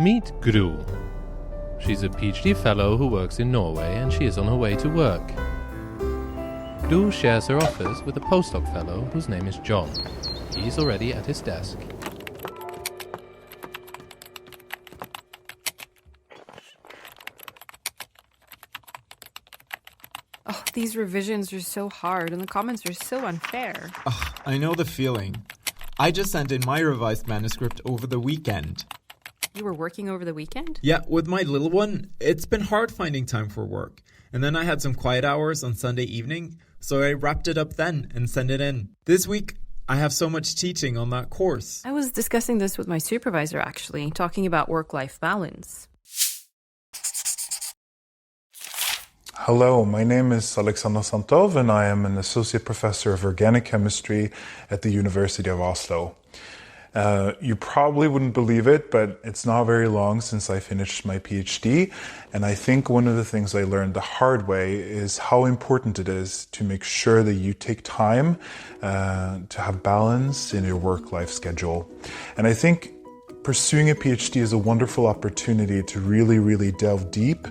Meet Gru. She's a PhD fellow who works in Norway and she is on her way to work. Gru shares her office with a postdoc fellow whose name is John. He's already at his desk. Oh, these revisions are so hard and the comments are so unfair. Ugh, I know the feeling. I just sent in my revised manuscript over the weekend. You were working over the weekend? Yeah, with my little one, it's been hard finding time for work. And then I had some quiet hours on Sunday evening, so I wrapped it up then and sent it in. This week, I have so much teaching on that course. I was discussing this with my supervisor actually, talking about work-life balance. Hello, my name is Alexander Sandtorv and I am an associate professor of organic chemistry at the University of Oslo. You probably wouldn't believe it, but it's not very long since I finished my PhD, and I think one of the things I learned the hard way is how important it is to make sure that you take time to have balance in your work-life schedule. And I think pursuing a PhD is a wonderful opportunity to really delve deep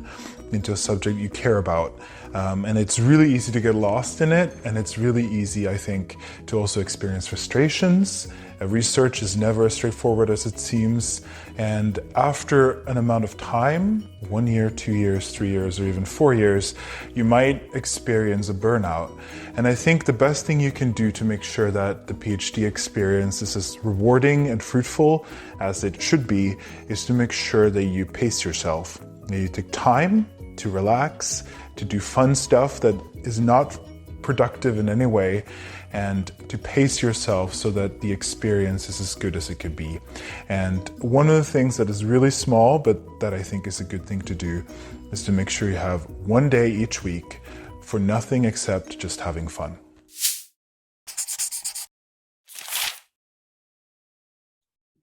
into a subject you care about. And it's really easy to get lost in it, and it's really easy, I think, to also experience frustrations. Research is never as straightforward as it seems, and after an amount of time, 1 year, 2 years, 3 years, or even 4 years, you might experience a burnout. And I think the best thing you can do to make sure that the PhD experience is as rewarding and fruitful as it should be is to make sure that you pace yourself. That you take time to relax, to do fun stuff that is not productive in any way, and to pace yourself so that the experience is as good as it could be. And one of the things that is really small, but that I think is a good thing to do, is to make sure you have 1 day each week for nothing except just having fun.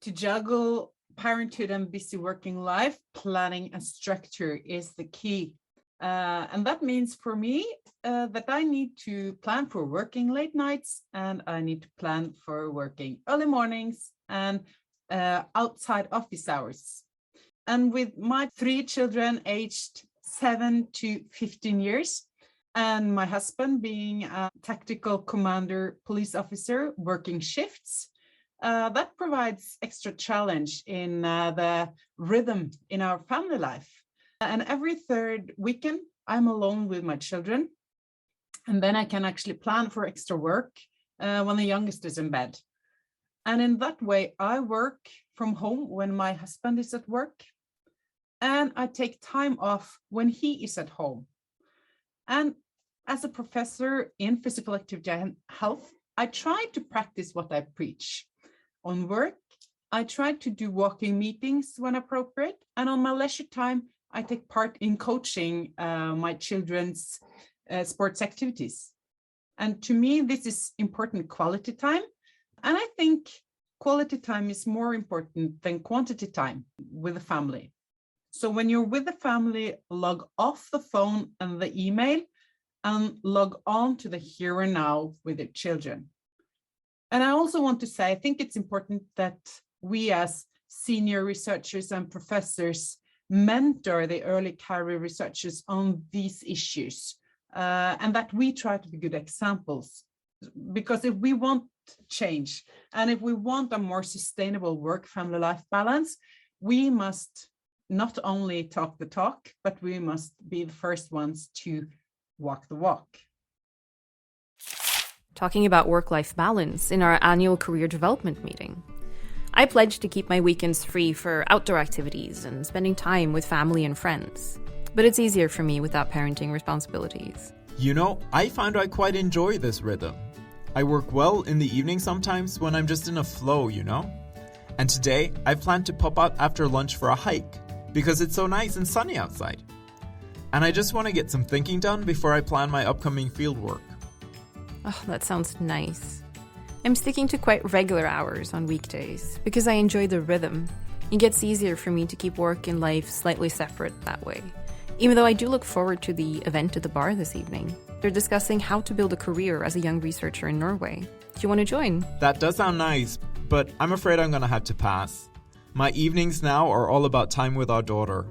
To juggle parenthood and busy working life, planning and structure is the key. And that means for me that I need to plan for working late nights, and I need to plan for working early mornings and outside office hours. And with my 3 children aged 7 to 15 years, and my husband being a tactical commander police officer working shifts, that provides extra challenge in the rhythm in our family life. And every third weekend, I'm alone with my children. And then I can actually plan for extra work when the youngest is in bed. And in that way, I work from home when my husband is at work. And I take time off when he is at home. And as a professor in physical activity and health, I try to practice what I preach. On work, I try to do walking meetings when appropriate. And on my leisure time, I take part in coaching my children's sports activities. And to me, this is important quality time. And I think quality time is more important than quantity time with the family. So when you're with the family, log off the phone and the email and log on to the here and now with your children. And I also want to say, I think it's important that we as senior researchers and professors mentor the early career researchers on these issues, and that we try to be good examples. Because if we want change, and if we want a more sustainable work-family life balance, we must not only talk the talk, but we must be the first ones to walk the walk. Talking about work-life balance in our annual career development meeting. I pledged to keep my weekends free for outdoor activities and spending time with family and friends. But it's easier for me without parenting responsibilities. You know, I find I quite enjoy this rhythm. I work well in the evening sometimes when I'm just in a flow, you know? And today, I plan to pop out after lunch for a hike, because it's so nice and sunny outside. And I just want to get some thinking done before I plan my upcoming fieldwork. Oh, that sounds nice. I'm sticking to quite regular hours on weekdays because I enjoy the rhythm. It gets easier for me to keep work and life slightly separate that way. Even though I do look forward to the event at the bar this evening. They're discussing how to build a career as a young researcher in Norway. Do you want to join? That does sound nice, but I'm afraid I'm going to have to pass. My evenings now are all about time with our daughter.